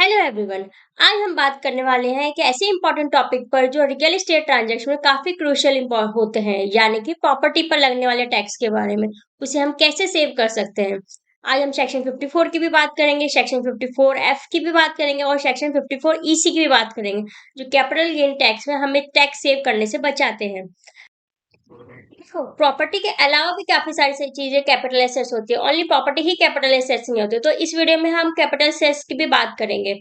Hello everyone. आज हम बात करने वाले हैं एक ऐसे इंपॉर्टेंट टॉपिक पर जो रियल एस्टेट ट्रांजैक्शन में काफी क्रूशियल होते हैं, यानी कि प्रॉपर्टी पर लगने वाले टैक्स के बारे में। उसे हम कैसे सेव कर सकते हैं। आज हम सेक्शन 54 की भी बात करेंगे, सेक्शन 54 एफ की भी बात करेंगे और सेक्शन 54 ईसी की भी बात करेंगे, जो कैपिटल गेन टैक्स में हमें टैक्स सेव करने से बचाते हैं। देखो, प्रॉपर्टी के अलावा भी काफी सारी चीजें कैपिटल एसेट्स होती है। ओनली प्रॉपर्टी ही कैपिटल एसेट्स नहीं होती। तो इस वीडियो में हम कैपिटल एसेट्स की भी बात करेंगे।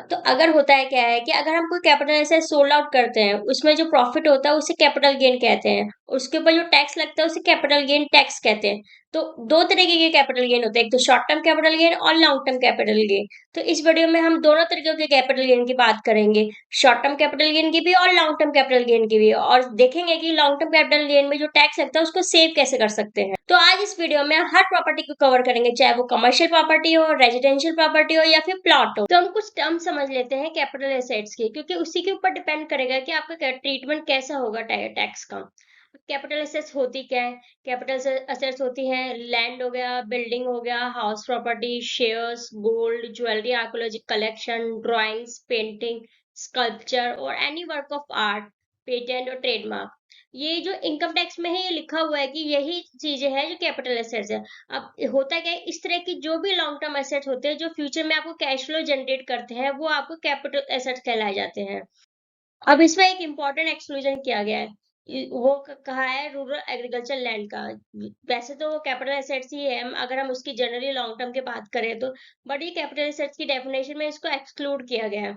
तो अगर होता है क्या है कि अगर हम कोई कैपिटल एसेट सोल्ड आउट करते हैं, उसमें जो प्रॉफिट होता है उसे कैपिटल गेन कहते हैं। उसके ऊपर जो टैक्स लगता है उसे कैपिटल गेन टैक्स कहते हैं। तो दो तरीके के कैपिटल गेन होते हैं, एक तो शॉर्ट टर्म कैपिटल गेन और लॉन्ग टर्म कैपिटल गेन। तो इस वीडियो में हम दोनों तरीके के कैपिटल गेन की बात करेंगे, शॉर्ट टर्म कैपिटल गेन की भी और लॉन्ग टर्म कैपिटल गेन की भी, और देखेंगे कि लॉन्ग टर्म कैपिटल गेन में जो टैक्स लगता है उसको सेव कैसे कर सकते हैं। तो आज इस वीडियो में हर प्रॉपर्टी को कवर करेंगे, चाहे वो कमर्शियल प्रॉपर्टी हो, रेजिडेंशियल प्रॉपर्टी हो या फिर प्लॉट हो। तो हम कुछ टर्म समझ लेते हैं कैपिटल एसेट्स की, क्योंकि उसी के ऊपर डिपेंड करेगा कि आपका ट्रीटमेंट कैसा होगा टैक्स का। कैपिटल एसेट्स होती क्या है? कैपिटल एसेट्स होती है लैंड हो गया, बिल्डिंग हो गया, house property, shares, gold, jewellery, archaeological collection, drawings, painting, sculpture और any work of art, patent और ट्रेडमार्क। ये जो इनकम टैक्स में है ये लिखा हुआ है कि यही चीजें हैं जो कैपिटल एसेट्स है। अब होता क्या है, इस तरह की जो भी लॉन्ग टर्म एसेट्स होते हैं जो फ्यूचर में आपको कैश फ्लो जनरेट करते हैं, वो आपको कैपिटल एसेट्स कहलाए जाते हैं। अब इसमें एक इम्पोर्टेंट एक्सक्लूजन किया गया है। वो कहा है रूरल एग्रीकल्चर लैंड का। वैसे तो वो कैपिटल एसेट्स ही है, अगर हम उसकी जनरली लॉन्ग टर्म की बात करें तो, बट ये कैपिटल एसेट्स की डेफिनेशन में इसको एक्सक्लूड किया गया है।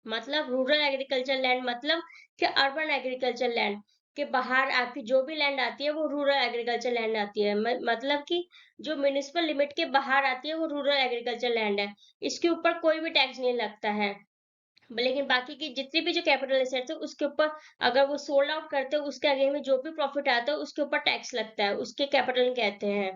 मतलब रूरल एग्रीकल्चर लैंड मतलब कि अर्बन एग्रीकल्चर लैंड के बाहर आपकी जो भी लैंड आती है वो रूरल एग्रीकल्चर लैंड आती है। मतलब कि जो म्युनिसिपल लिमिट के बाहर आती है वो रूरल एग्रीकल्चर लैंड है। इसके ऊपर कोई भी टैक्स नहीं लगता है। लेकिन बाकी की जितनी भी जो कैपिटल एसेट्स है उसके ऊपर अगर वो सोल्ड आउट करते हैं, उसके अगेंस्ट में जो भी प्रॉफिट आता है उसके ऊपर टैक्स लगता है, उसके कैपिटल कहते हैं।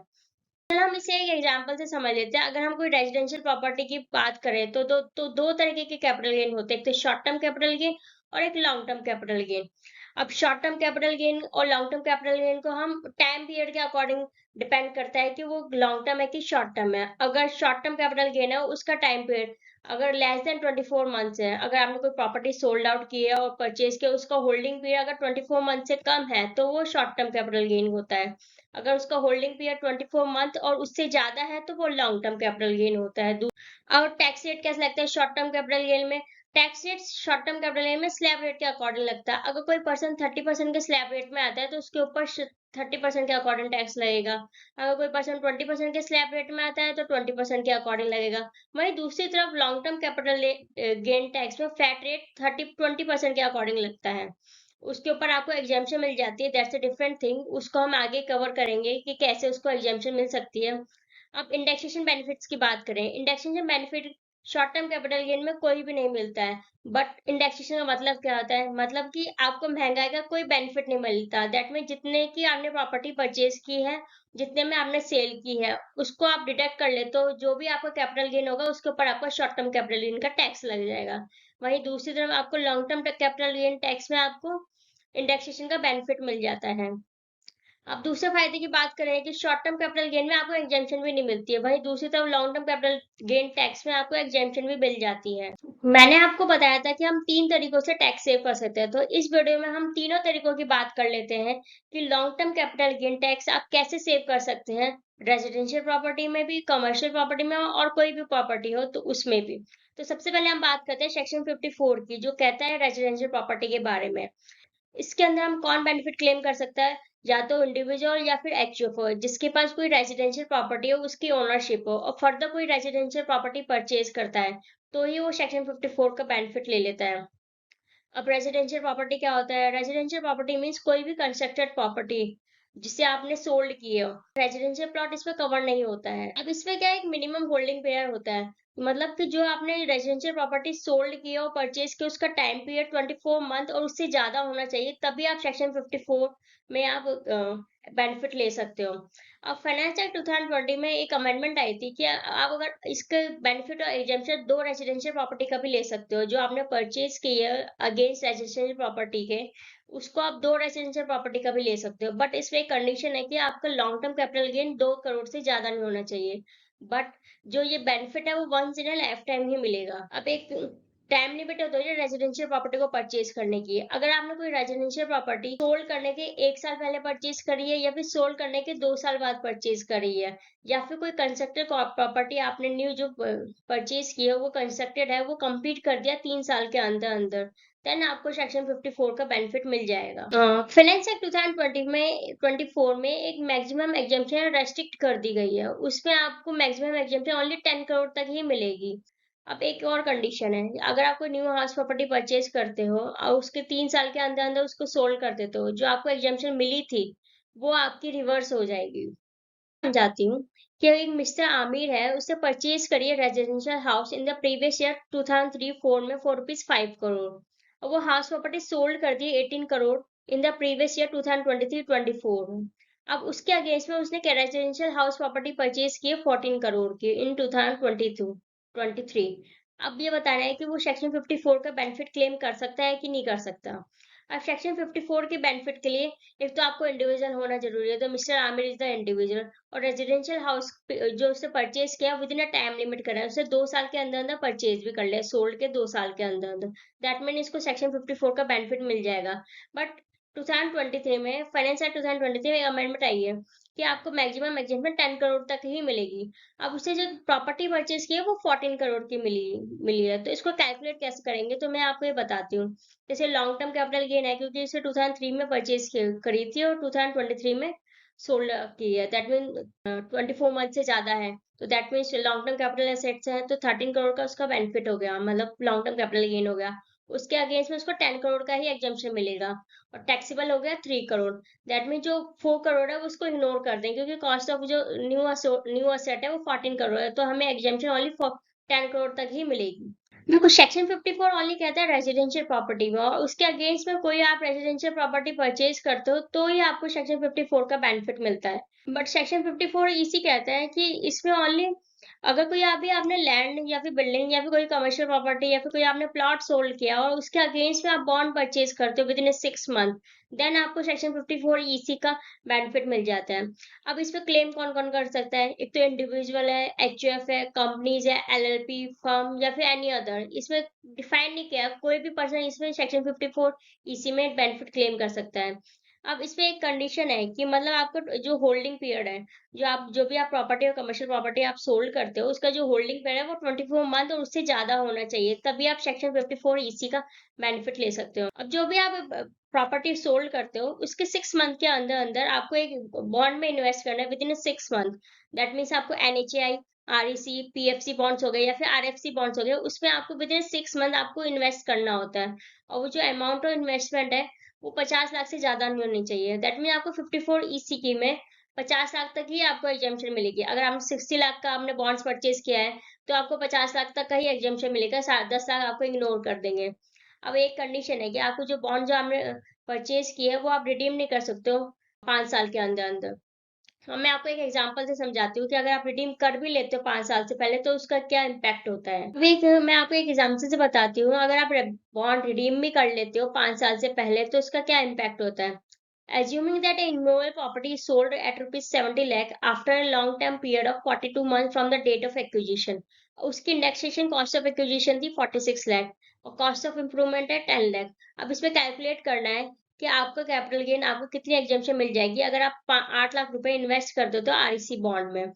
चलो हम इसे एक एग्जांपल से समझ लेते हैं। अगर हम कोई रेजिडेंशियल प्रॉपर्टी की बात करें तो दो तरीके के कैपिटल गेन होते हैं, एक तो शॉर्ट टर्म कैपिटल गेन और एक लॉन्ग टर्म कैपिटल गेन। अब शॉर्ट टर्म कैपिटल गेन और लॉन्ग टर्म कैपिटल गेन को हम टाइम पीरियड के अकॉर्डिंग डिपेंड करता है कि वो लॉन्ग टर्म है कि शॉर्ट टर्म है। अगर शॉर्ट टर्म कैपिटल गेन है उसका टाइम पीरियड अगर लेस देन 24 मंथ्स है, अगर आपने कोई प्रॉपर्टी सोल्ड आउट की है और परचेज किया, उसका होल्डिंग पीरियड अगर 24 मंथ से कम है तो वो शॉर्ट टर्म कैपिटल गेन होता है। अगर उसका होल्डिंग पीरियड 24 मंथ और उससे ज्यादा है तो वो लॉन्ग टर्म कैपिटल गेन होता है। और टैक्स रेट कैसा लगता है शॉर्ट टर्म कैपिटल गेन में? Tax rate short term capital gain में स्लैब रेट के अकॉर्डिंग लगता है। अगर कोई पर्सन 30% के स्लैब रेट में आता है तो उसके ऊपर 30% के अकॉर्डिंग टैक्स लगेगा। अगर कोई पर्सन 20% के स्लैब रेट में आता है तो 20% के अकॉर्डिंग लगेगा। वहीं दूसरी तरफ long term capital gain tax में फ्लैट रेट 20% के अकॉर्डिंग लगता है। उसके ऊपर आपको एग्जाम्पशन मिल जाती है, दैट्स अ डिफरेंट थिंग। उसको हम आगे कवर करेंगे कि कैसे उसको एग्जाम्पशन मिल सकती है। अब इंडेक्सेशन बेनिफिट्स की बात करें, indexation benefit short term capital gain में कोई भी नहीं मिलता है। बट इंडेक्सेशन का मतलब क्या होता है? मतलब कि आपको महंगाई का कोई बेनिफिट नहीं मिलता। दैट मीन जितने की आपने प्रॉपर्टी परचेज की है, जितने में आपने सेल की है, उसको आप डिडक्ट कर ले तो जो भी आपका कैपिटल गेन होगा उसके ऊपर आपका शॉर्ट टर्म कैपिटल गेन का टैक्स लग जाएगा। वहीं दूसरी तरफ आपको long term capital gain tax में आपको इंडेक्सेशन का बेनिफिट मिल जाता है। अब दूसरे फायदे की बात करें कि शॉर्ट टर्म कैपिटल गेन में आपको एग्जेम्पशन भी नहीं मिलती है, वहीं दूसरी तरफ long term capital gain tax में आपको एग्जेम्पशन भी मिल जाती है। मैंने आपको बताया था कि हम तीन तरीकों से टैक्स सेव कर सकते हैं, तो इस वीडियो में हम तीनों तरीकों की बात कर लेते हैं कि long term capital gain tax आप कैसे सेव कर सकते हैं, रेजिडेंशियल प्रॉपर्टी में भी, कमर्शियल प्रॉपर्टी में और कोई भी प्रॉपर्टी हो तो उसमें भी। तो सबसे पहले हम बात करते हैं सेक्शन 54 की, जो कहता है रेजिडेंशियल प्रॉपर्टी के बारे में। इसके अंदर हम कौन बेनिफिट क्लेम कर सकता है? या तो इंडिविजुअल या फिर एचयूएफ जिसके पास कोई रेजिडेंशियल प्रॉपर्टी हो, उसकी ओनरशिप हो और फर्दर कोई रेजिडेंशियल प्रॉपर्टी परचेज करता है, तो ही वो सेक्शन 54 का बेनिफिट ले लेता है। अब रेजिडेंशियल प्रॉपर्टी क्या होता है? रेजिडेंशियल प्रॉपर्टी मीन्स कोई भी कंस्ट्रक्टेड प्रॉपर्टी जिसे आपने सोल्ड की है। रेजिडेंशियल प्लॉट इसमें कवर नहीं होता है। अब इसमें क्या है, एक मिनिमम होल्डिंग पीरियड होता है। मतलब कि जो आपने रेजिडेंशियल प्रॉपर्टी सोल्ड की है और परचेज की, उसका टाइम पीरियड 24 मंथ और उससे ज्यादा होना चाहिए, तभी आप सेक्शन 54 में आप बेनिफिट ले सकते हो। अब फाइनेंस एक्ट 2020 में एक अमेंडमेंट आई थी कि आप अगर इसके बेनिफिट और एग्जेम्पशन दो रेजिडेंशियल प्रॉपर्टी का भी ले सकते हो। जो आपने परचेज की है अगेंस्ट रेजिडेंशियल प्रॉपर्टी के, उसको आप दो रेजिडेंशियल प्रॉपर्टी का भी ले सकते हो। बट इसमें एक कंडीशन है कि आपका long term capital gain 2 crore से ज्यादा नहीं होना चाहिए। बट जो ये बेनिफिट है वो once in a lifetime ही मिलेगा। अब एक टाइम लिमिट होती है रेजिडेंशियल प्रॉपर्टी को परचेज करने की। अगर आपने कोई रेजिडेंशियल प्रॉपर्टी सोल्ड करने के 1 साल पहले परचेज करी है या फिर सोल्ड करने के 2 साल बाद परचेज करी है, या फिर कोई कंस्ट्रक्टेड प्रॉपर्टी आपने न्यू जो परचेज की है वो कंस्ट्रक्टेड है, वो कंप्लीट कर दिया 3 साल के अंदर अंदर, देन आपको सेक्शन 54 का बेनिफिट मिल जाएगा। फाइनेंस एक्ट 2020 में 24 में एक मैक्सिमम एग्जेम्पशन रेस्ट्रिक्ट कर दी गई है। उसमें आपको मैक्सिमम एग्जेम्पशन ओनली 10 करोड़ तक ही मिलेगी। अब एक और कंडीशन है, अगर आप कोई न्यू हाउस प्रॉपर्टी परचेज करते हो और उसके 3 साल के अंदर अंदर उसको सोल्ड कर देते हो, जो आपको एग्जेम्पशन मिली थी वो आपकी रिवर्स हो जाएगी। जाती हूँ कि एक मिस्टर आमिर है, उसने परचेज करी है residential house in the previous year 2003-4 में फॉर रुपीज 5 करोड़, और वो हाउस प्रॉपर्टी सोल्ड कर दी 18 crore in the previous year 2023-24 में। अब उसके अगेंस्ट में उसने रेजिडेंशियल हाउस प्रॉपर्टी परचेज की है 14 करोड़ की इन 2022-23। अब ये बताना है कि वो सेक्शन 54 का बेनिफिट क्लेम कर सकता है कि नहीं कर सकता। अब सेक्शन 54 के बेनिफिट के लिए एक तो आपको इंडिविजुअल होना जरूरी है, तो mister Aamir is the individual, और रेजिडेंशियल हाउस जो उसने परचेज किया with in a time limit करा है, उसे 2 साल के अंदर अंदर परचेज भी कर लिया, सोल्ड के 2 साल के अंदर अंदर, दैट मीन इसको सेक्शन 54 का बेनिफिट मिल जाएगा। बट 2023 में फाइनेंस एक्ट 2023 में एक अमेंडमेंट आई है कि आपको मैक्सिमम एग्जेम्पशन 10 करोड़ तक ही मिलेगी। अब उससे जो प्रॉपर्टी परचेज की है वो 14 करोड़ की मिली मिली है, तो इसको कैलकुलेट कैसे करेंगे तो मैं आपको ये बताती हूँ। जैसे लॉन्ग टर्म कैपिटल गेन है, क्योंकि इसे 2003 में परचेज करी थी और 2023 में सोल्ड की है, दैट मीन 24 मंथ से ज्यादा है, तो that means long term capital assets है, तो 13 करोड़ का उसका बेनिफिट हो गया, मतलब लॉन्ग टर्म कैपिटल गेन हो गया। उसके अगेंस्ट में उसको 10 करोड़ का ही एग्जाम्पशन मिलेगा, और टैक्सेबल हो गया 3 करोड़। दैट मीन जो 4 करोड़ है वो उसको इग्नोर कर दें, क्योंकि कॉस्ट ऑफ जो न्यू असेट है वो 14 करोड़ है, तो हमें एग्जाम्पशन ओनली 10 करोड़ तक ही मिलेगी। देखो सेक्शन 54 ओनली कहता है रेजिडेंशियल प्रॉपर्टी में, और उसके अगेंस्ट में कोई आप रेजिडेंशियल प्रॉपर्टी परचेज करते हो तो ही आपको सेक्शन 54 का बेनिफिट मिलता है। बट सेक्शन 54 इसी कहता है कि इसमें ओनली अगर कोई अभी आपने लैंड या फिर बिल्डिंग या फिर कोई कमर्शियल प्रॉपर्टी या फिर कोई आपने प्लॉट सोल्ड किया और उसके अगेंस्ट में आप बॉन्ड परचेज करते हो विद इन 6 मंथ, देन आपको सेक्शन 54 ईसी का बेनिफिट मिल जाता है। अब इस पे क्लेम कौन कौन कर सकता है, एक तो इंडिविजुअल है, एचयूएफ है, कंपनीज है, एलएलपी फर्म या फिर एनी अदर, इसमें डिफाइन नहीं किया, कोई भी पर्सन इसमें सेक्शन 54 ईसी में बेनिफिट क्लेम कर सकता है। अब इसमें एक कंडीशन है कि मतलब आपको जो होल्डिंग पीरियड है, जो भी आप प्रॉपर्टी और कमर्शियल प्रॉपर्टी आप सोल्ड करते हो उसका जो होल्डिंग पीरियड है वो 24 मंथ और उससे ज्यादा होना चाहिए, तभी आप सेक्शन 54 ईसी का बेनिफिट ले सकते हो। अब जो भी आप प्रॉपर्टी सोल्ड करते हो उसके 6 मंथ के अंदर अंदर आपको एक बॉन्ड में इन्वेस्ट करना है with in 6 month. That means आपको एनएचएआई, आरईसी, पीएफसी बॉन्ड्स हो गए या फिर आरएफसी बॉन्ड्स हो गए, उसमें आपको विद इन 6 मंथ आपको इन्वेस्ट करना होता है, और वो जो अमाउंट ऑफ इन्वेस्टमेंट है वो 50 लाख से ज्यादा नहीं होनी चाहिए। दैट मीन आपको 54 ईसी की में 50 लाख तक ही आपको एग्जाम्पशन मिलेगी। अगर आपने 60 लाख का आपने बॉन्ड्स परचेज किया है तो आपको 50 लाख तक का ही एग्जाम्पशन मिलेगा, 10 लाख आपको इग्नोर कर देंगे। अब एक कंडीशन है कि आपको जो बॉन्ड जो आपने परचेज की है वो आप रिडीम नहीं कर सकते हो 5 साल के अंदर अंदर। मैं आपको एक एग्जांपल से समझाती हूँ कि अगर आप रिडीम कर भी लेते हो 5 साल से पहले तो उसका क्या इम्पैक्ट होता है। अभी मैं आपको एक एग्जांपल से बताती हूँ, अगर आप बॉन्ड रिडीम भी कर लेते हो 5 साल से पहले तो उसका क्या इम्पैक्ट होता है। Assuming that an immovable property is sold at rupees 70 lakh after a long term period of 42 months from the date of acquisition, उसकी इंडेक्सेशन कॉस्ट ऑफ एक्विजिशन थी 46 लाख और कॉस्ट ऑफ इम्प्रूवमेंट है 10 लाख। अब इसमें कैलकुलेट करना है कि आपका कैपिटल गेन आपको कितनी एग्जाम्पशन मिल जाएगी अगर आप 8 लाख रुपए इन्वेस्ट कर दो तो आरईसी बॉन्ड में।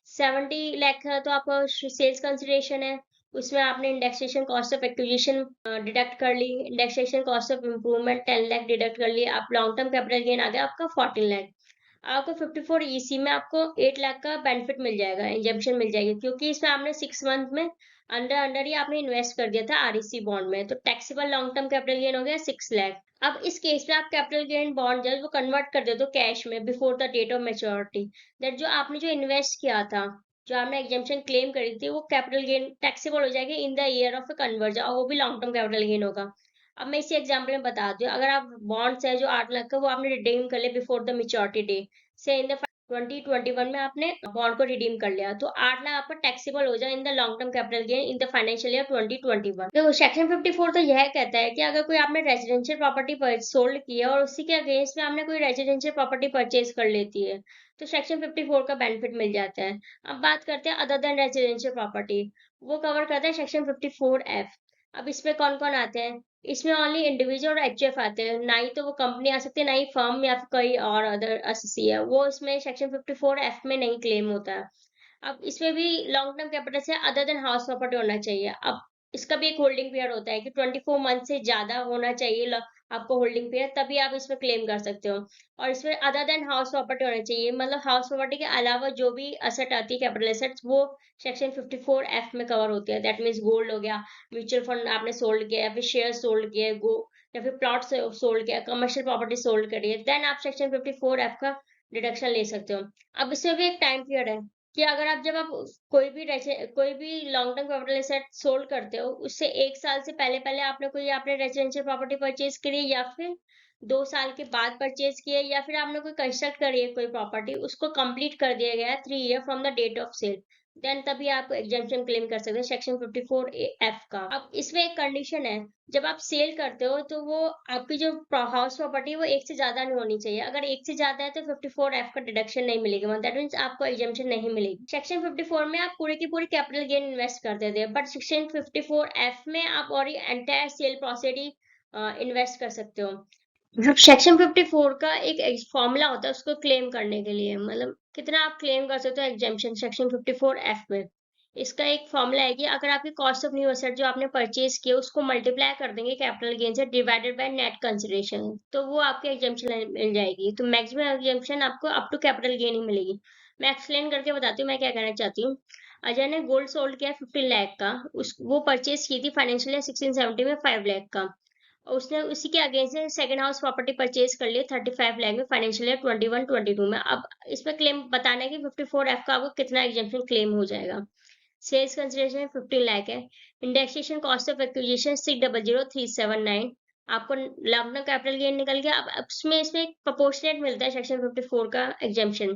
70 लाख का तो आपका सेल्स कंसिडरेशन है, उसमें आपने indexation cost of acquisition deduct कर ली, indexation cost of improvement 10 lakh deduct कर ली, आप लॉन्ग टर्म कैपिटल गेन आ गया आपका 14 लाख। आपको 54 ईसी में आपको 8 लाख का बेनिफिट मिल जाएगा, इंजेक्शन मिल जाएगी, क्योंकि इसमें आपने 6 मंथ में अंडर अंडर ही आपने इन्वेस्ट कर दिया था आरईसी बॉन्ड में, तो taxable long term capital gain हो गया 6 लाख। अब इस केस में आप कैपिटल गेन बॉन्ड जो है वो कन्वर्ट कर देते हो कैश में before the date of maturity, that जो आपने जो इन्वेस्ट किया था, जो आपने एग्जाम्पशन क्लेम करी थी वो कैपिटल गेन टैक्सेबल हो जाएगी in the year of conversion, और वो भी लॉन्ग टर्म कैपिटल गेन होगा। अब मैं इसी एग्जाम्पल में बता दूं, अगर आप बॉन्ड्स है जो 8 लाख का वो आपने रिडीम कर लिया बिफोर द मेच्योरिटी डे, से इन द 2021 में आपने बॉन्ड को रिडीम कर लिया तो 8 लाख आपका टैक्सेबल हो जाए in the long term capital gain in the financial year 2021। देखो सेक्शन 54 तो यह कहता है कि अगर कोई आपने रेजिडेंशियल प्रॉपर्टी सोल्ड की है और उसी के अगेंस्ट में आपने कोई रेजिडेंशियल प्रॉपर्टी परचेज कर लेती है तो सेक्शन 54 का बेनिफिट मिल जाता है। अब बात करते हैं अदर देन रेजिडेंशियल प्रॉपर्टी, वो कवर करता है सेक्शन 54F। अब इसमें कौन कौन आते हैं, इसमें ओनली इंडिविजुअल और एचएफ आते हैं, ना ही तो वो कंपनी आ सकती है ना ही फर्म या फिर कोई और अदर एसोसी है, वो इसमें सेक्शन 54F में नहीं क्लेम होता है। अब इसमें भी लॉन्ग टर्म कैपिटल से अदर देन हाउस प्रॉपर्टी होना चाहिए। अब इसका भी एक होल्डिंग पीरियड होता है कि 24 मंथ से ज्यादा होना चाहिए आपको होल्डिंग पीरियड, तभी आप इसमें क्लेम कर सकते हो। और इसमें अदर देन हाउस प्रॉपर्टी होना चाहिए, मतलब हाउस प्रॉपर्टी के अलावा जो भी असेट आती है कैपिटल एसेट्स वो सेक्शन 54F में कवर होती है। दैट मीन्स गोल्ड हो गया, म्यूचुअल फंड आपने सोल्ड किया या फिर शेयर सोल्ड किया गो या फिर प्लॉट सोल्ड किया, कमर्शियल प्रॉपर्टी सोल्ड करी है, देन आप सेक्शन 54F का डिडक्शन ले सकते हो। अब इसमें भी एक टाइम पीरियड है कि अगर आप जब आप कोई भी long term capital asset sold करते हो उससे 1 साल से पहले पहले आपने रेजिडेंशियल प्रॉपर्टी परचेज करी है या फिर 2 साल के बाद परचेज किया है या फिर आपने कोई कंस्ट्रक्ट करी है कोई प्रॉपर्टी उसको कंप्लीट कर दिया गया है 3 year from the date of sale, then तभी आप एग्जेम्पशन क्लेम कर सकते हैं सेक्शन 54F का। अब इसमें एक कंडीशन है, जब आप सेल करते हो तो वो आपकी जो हाउस प्रॉपर्टी है वो एक से ज्यादा नहीं होनी चाहिए। अगर एक से ज्यादा है तो 54F का डिडक्शन नहीं मिलेगा, दैट मीन्स आपको एग्जेम्पशन नहीं मिलेगी। सेक्शन 54 में आप पूरी की पूरी कैपिटल गेन इन्वेस्ट कर देते हैं, बट सेक्शन 54F में आप और एंटायर सेल प्रोसीड इन्वेस्ट कर सकते हो। जब सेक्शन 54 का एक फॉर्मूला होता है उसको क्लेम करने के लिए, मतलब कितना आप क्लेम कर सकते हो एग्जेम्पशन सेक्शन 54F में। इसका एक फॉर्मूला है कि अगर आपकी कॉस्ट ऑफ न्यू एसेट जो आपने परचेज किया उसको मल्टीप्लाई कर देंगे कैपिटल गेन से डिवाइडेड बाय नेट कंसिडरेशन, तो वो आपके एग्जेम्पशन मिल जाएगी। तो मैक्सिमम एग्जेम्पशन आपको अप टू कैपिटल गेन ही मिलेगी। मैं एक्सप्लेन करके बताती हूँ मैं क्या कहना चाहती हूँ। अजय ने गोल्ड सोल्ड किया 15 लाख का, उस वो परचेज की थी फाइनेंशियल ईयर 16-17 में 5 लाख का, और उसने उसी के अगेंस्ट में सेकंड हाउस प्रॉपर्टी परचेज कर लिया 35 लाख में फाइनेंशियल ईयर 21-22 में। अब इसमें क्लेम बताना है कि 54F का आपको कितना एग्जेम्पशन क्लेम हो जाएगा। सेल्स कंसिडरेशन 15 लाख है, इंडेक्सेशन कॉस्ट ऑफ एक्विजिशन 600379, आपको लर्नर कैपिटल गेन निकल गया। अब उसमें इसमें एक प्रोपोर्शनेट मिलता है सेक्शन 54 का एग्जेम्पशन,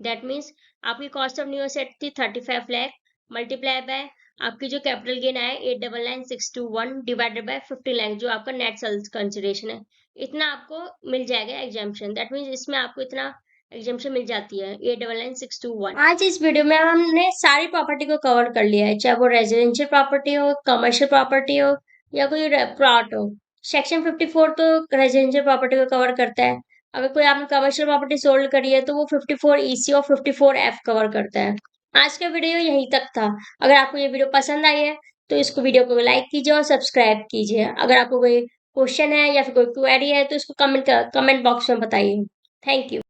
दैट मीन्स आपकी कॉस्ट ऑफ न्यू एसेट थी 35 लाख मल्टीप्लाई बाय आपकी जो कैपिटल गेन आया 899,621 डिवाइडेड बाय 15 लाख जो आपका नेट सेल्स कंसिडरेशन है, इतना आपको मिल जाएगा एग्जाम्पशन। दैट मीन्स इसमें आपको इतना एग्जाम्पशन मिल जाती है 899,621। आज इस वीडियो में हमने सारी प्रॉपर्टी को कवर कर लिया है, चाहे वो रेजिडेंशियल प्रॉपर्टी हो, कमर्शियल प्रॉपर्टी हो या कोई प्लॉट हो। सेक्शन 54 तो रेजिडेंशियल प्रॉपर्टी को कवर करता है। अगर कोई आपने कमर्शियल प्रॉपर्टी सोल्ड करी है तो वो 54EC और 54F कवर करता है। आज का वीडियो यहीं तक था। अगर आपको ये वीडियो पसंद आई है तो इसको वीडियो को लाइक कीजिए और सब्सक्राइब कीजिए। अगर आपको कोई क्वेश्चन है या फिर कोई क्वेरी है तो इसको कमेंट बॉक्स में बताइए। Thank you.